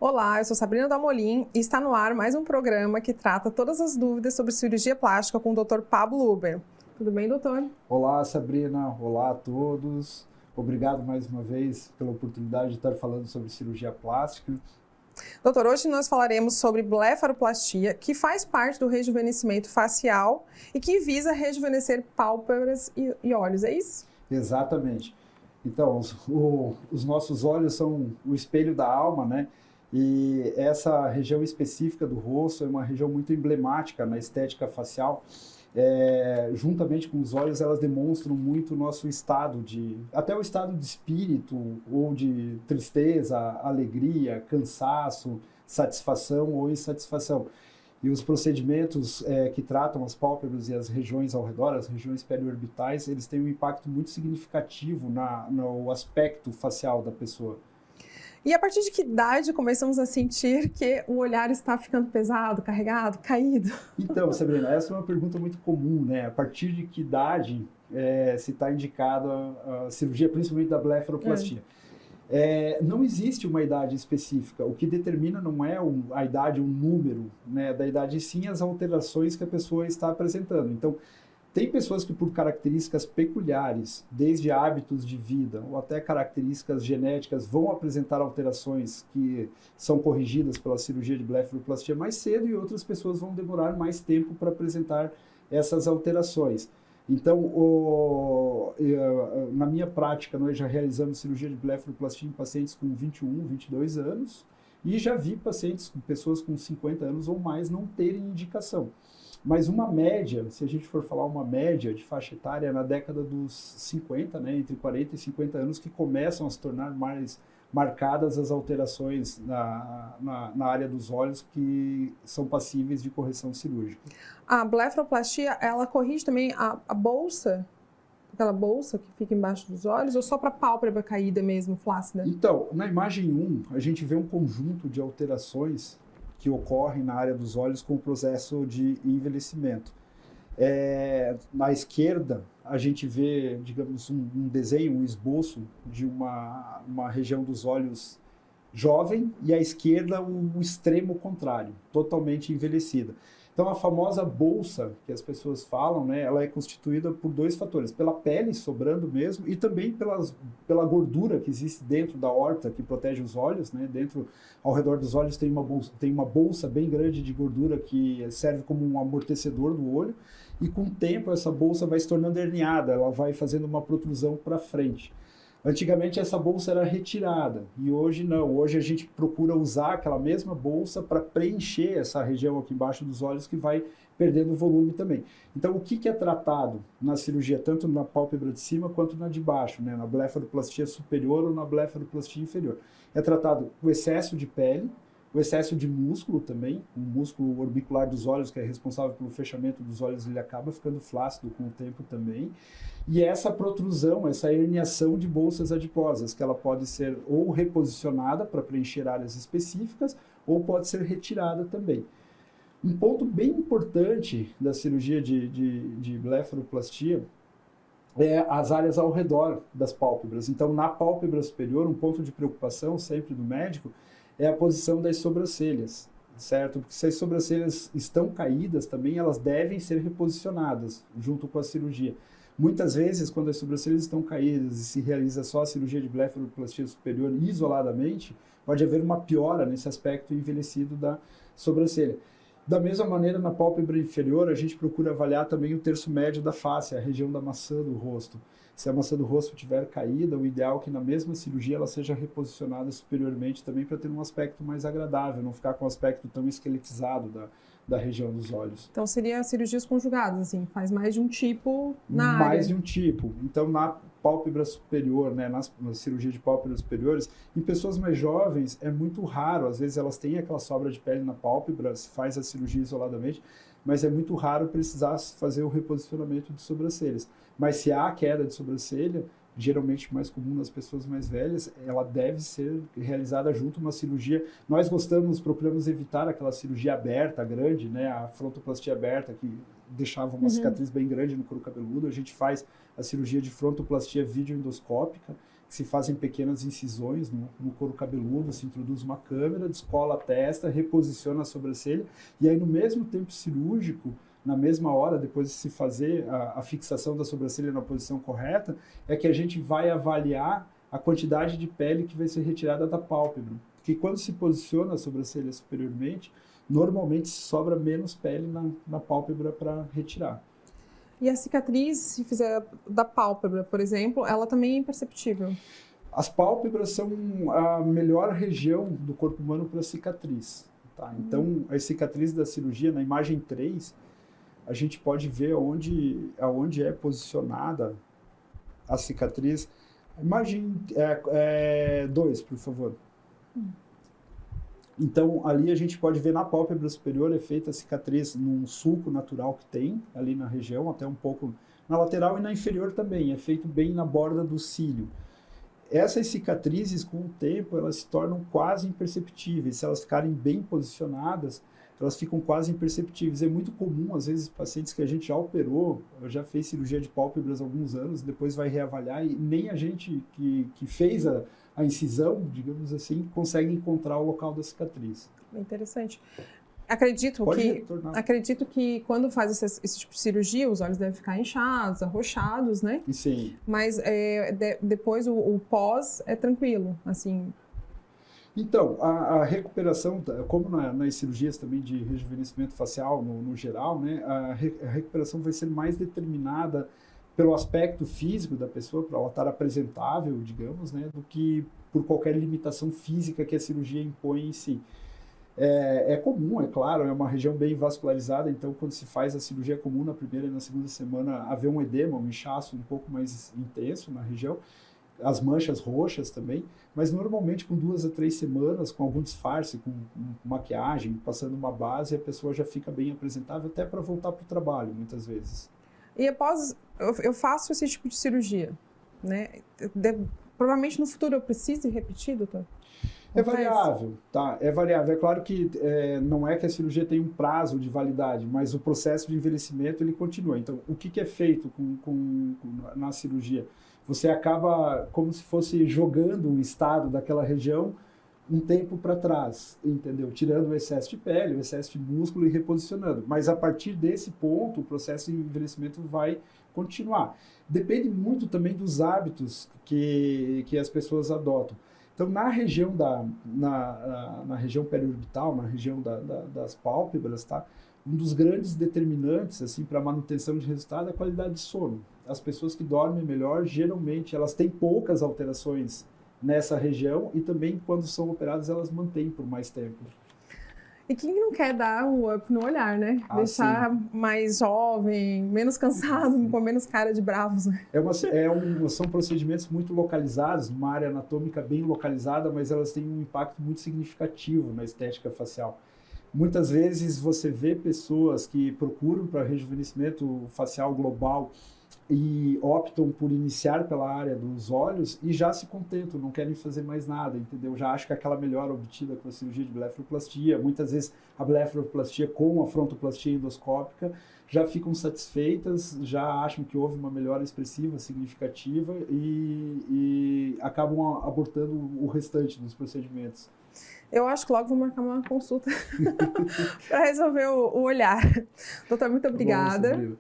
Olá, eu sou Sabrina Dalmolin e está no ar mais um programa que trata todas as dúvidas sobre cirurgia plástica com o Dr. Pablo Uber. Tudo bem, doutor? Olá, Sabrina. Olá a todos. Obrigado mais uma vez pela oportunidade de estar falando sobre cirurgia plástica. Doutor, hoje nós falaremos sobre blefaroplastia, que faz parte do rejuvenescimento facial e que visa rejuvenescer pálpebras e olhos, é isso? Exatamente. Então, os nossos olhos são o espelho da alma, né? E essa região específica do rosto é uma região muito emblemática na estética facial. Juntamente com os olhos, elas demonstram muito o nosso estado até o estado de espírito, ou de tristeza, alegria, cansaço, satisfação ou insatisfação. E os procedimentos que tratam as pálpebras e as regiões ao redor, as regiões periorbitais, eles têm um impacto muito significativo no aspecto facial da pessoa. E a partir de que idade começamos a sentir que o olhar está ficando pesado, carregado, caído? Então, Sabrina, essa é uma pergunta muito comum, né? A partir de que idade se está indicada a cirurgia, principalmente da blefaroplastia? Não existe uma idade específica. O que determina não é a idade, um número, né, da idade, e sim as alterações que a pessoa está apresentando. Então, tem pessoas que, por características peculiares, desde hábitos de vida ou até características genéticas, vão apresentar alterações que são corrigidas pela cirurgia de blefaroplastia mais cedo, e outras pessoas vão demorar mais tempo para apresentar essas alterações. Então, na minha prática, nós já realizamos cirurgia de blefaroplastia em pacientes com 21, 22 anos, e já vi pacientes, pessoas com 50 anos ou mais, não terem indicação. Mas uma média, se a gente for falar uma média de faixa etária, na década dos 50, né, entre 40 e 50 anos, que começam a se tornar mais marcadas as alterações na área dos olhos que são passíveis de correção cirúrgica. A blefaroplastia, ela corrige também a bolsa, aquela bolsa que fica embaixo dos olhos, ou só para a pálpebra caída mesmo, flácida? Então, na imagem 1, a gente vê um conjunto de alterações que ocorrem na área dos olhos com o processo de envelhecimento. Na esquerda, a gente vê, digamos, um desenho, um esboço de uma região dos olhos jovem, e à esquerda o extremo contrário, totalmente envelhecida. Então, a famosa bolsa que as pessoas falam, né, ela é constituída por dois fatores: pela pele sobrando mesmo, e também pela gordura que existe dentro da horta que protege os olhos, né? Ao redor dos olhos tem uma bolsa bem grande de gordura que serve como um amortecedor do olho, e com o tempo essa bolsa vai se tornando herniada, ela vai fazendo uma protrusão para frente. Antigamente essa bolsa era retirada, e hoje não. Hoje a gente procura usar aquela mesma bolsa para preencher essa região aqui embaixo dos olhos, que vai perdendo volume também. Então, o que é tratado na cirurgia, tanto na pálpebra de cima quanto na de baixo, né? Na blefaroplastia superior ou na blefaroplastia inferior? É tratado o excesso de pele, o excesso de músculo também. O músculo orbicular dos olhos, que é responsável pelo fechamento dos olhos, ele acaba ficando flácido com o tempo também. E essa protrusão, essa herniação de bolsas adiposas, que ela pode ser ou reposicionada para preencher áreas específicas, ou pode ser retirada também. Um ponto bem importante da cirurgia de blefaroplastia é as áreas ao redor das pálpebras. Então, na pálpebra superior, um ponto de preocupação sempre do médico é a posição das sobrancelhas, certo? Porque se as sobrancelhas estão caídas também, elas devem ser reposicionadas junto com a cirurgia. Muitas vezes, quando as sobrancelhas estão caídas e se realiza só a cirurgia de blefaroplastia superior isoladamente, pode haver uma piora nesse aspecto envelhecido da sobrancelha. Da mesma maneira, na pálpebra inferior, a gente procura avaliar também o terço médio da face, a região da maçã do rosto. Se a maçã do rosto estiver caída, o ideal é que na mesma cirurgia ela seja reposicionada superiormente também, para ter um aspecto mais agradável, não ficar com um aspecto tão esqueletizado da região dos olhos. Então, seria cirurgias conjugadas, assim, faz mais de um tipo na área. Mais de um tipo. Então, na pálpebra superior, né, na cirurgia de pálpebras superiores, em pessoas mais jovens é muito raro, às vezes elas têm aquela sobra de pele na pálpebra, se faz a cirurgia isoladamente, mas é muito raro precisar fazer o reposicionamento de sobrancelhas. Mas se há queda de sobrancelha, geralmente mais comum nas pessoas mais velhas, ela deve ser realizada junto a uma cirurgia. Nós procuramos evitar aquela cirurgia aberta, grande, né, a frontoplastia aberta, que deixava uma cicatriz bem grande no couro cabeludo. A gente faz a cirurgia de frontoplastia videoendoscópica, que se fazem pequenas incisões no couro cabeludo, se introduz uma câmera, descola a testa, reposiciona a sobrancelha, e aí no mesmo tempo cirúrgico, na mesma hora, depois de se fazer a fixação da sobrancelha na posição correta, é que a gente vai avaliar a quantidade de pele que vai ser retirada da pálpebra. Porque quando se posiciona a sobrancelha superiormente, normalmente sobra menos pele na pálpebra para retirar. E a cicatriz, se fizer da pálpebra, por exemplo, ela também é imperceptível? As pálpebras são a melhor região do corpo humano para cicatriz. Tá? Então, as cicatrizes da cirurgia, na imagem 3, a gente pode ver aonde é posicionada a cicatriz. Imagem 2, por favor. Então, ali a gente pode ver na pálpebra superior é feita a cicatriz num sulco natural que tem ali na região, até um pouco na lateral e na inferior também, é feito bem na borda do cílio. Essas cicatrizes, com o tempo, elas se tornam quase imperceptíveis. Se elas ficarem bem posicionadas, elas ficam quase imperceptíveis. É muito comum, às vezes, pacientes que a gente já operou, já fez cirurgia de pálpebras há alguns anos, depois vai reavaliar e nem a gente que fez a incisão, digamos assim, consegue encontrar o local da cicatriz. Interessante. Acredito que quando faz esse tipo de cirurgia, os olhos devem ficar inchados, arroxados, né? Sim. Mas depois o pós é tranquilo, assim. Então, a recuperação, como nas cirurgias também de rejuvenescimento facial no geral, né, a recuperação vai ser mais determinada pelo aspecto físico da pessoa, para ela estar apresentável, digamos, né, do que por qualquer limitação física que a cirurgia impõe em si. É comum, é claro, é uma região bem vascularizada, então quando se faz a cirurgia comum na primeira e na segunda semana, haver um edema, um inchaço um pouco mais intenso na região, as manchas roxas também, mas normalmente com 2 a 3 semanas, com algum disfarce, com maquiagem, passando uma base, a pessoa já fica bem apresentável até para voltar para o trabalho, muitas vezes. E após eu faço esse tipo de cirurgia, né? Provavelmente no futuro eu preciso repetir, doutor? É variável, tá? É variável. É claro que não é que a cirurgia tem um prazo de validade, mas o processo de envelhecimento ele continua. Então, o que é feito na cirurgia? Você acaba como se fosse jogando o estado daquela região um tempo para trás, entendeu? Tirando o excesso de pele, o excesso de músculo e reposicionando. Mas a partir desse ponto, o processo de envelhecimento vai continuar. Depende muito também dos hábitos que as pessoas adotam. Então, na região na região periorbital, na região das pálpebras, tá? Um dos grandes determinantes assim, para a manutenção de resultado é a qualidade de sono. As pessoas que dormem melhor, geralmente, elas têm poucas alterações nessa região e também, quando são operadas, elas mantêm por mais tempo. E quem não quer dar um up no olhar, né? Deixar mais jovem, menos cansado, com menos cara de bravos. São procedimentos muito localizados, uma área anatômica bem localizada, mas elas têm um impacto muito significativo na estética facial. Muitas vezes você vê pessoas que procuram para rejuvenescimento facial global e optam por iniciar pela área dos olhos e já se contentam, não querem fazer mais nada, entendeu? Já acham que aquela melhora obtida com a cirurgia de blefaroplastia, muitas vezes a blefaroplastia com a frontoplastia endoscópica, já ficam satisfeitas, já acham que houve uma melhora expressiva, significativa e acabam abortando o restante dos procedimentos. Eu acho que logo vou marcar uma consulta para resolver o olhar. Doutor, muito obrigada. Bom,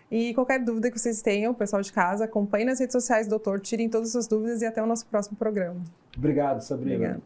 e qualquer dúvida que vocês tenham, pessoal de casa, acompanhem nas redes sociais do doutor, tirem todas as suas dúvidas e até o nosso próximo programa. Obrigado, Sabrina. Obrigada.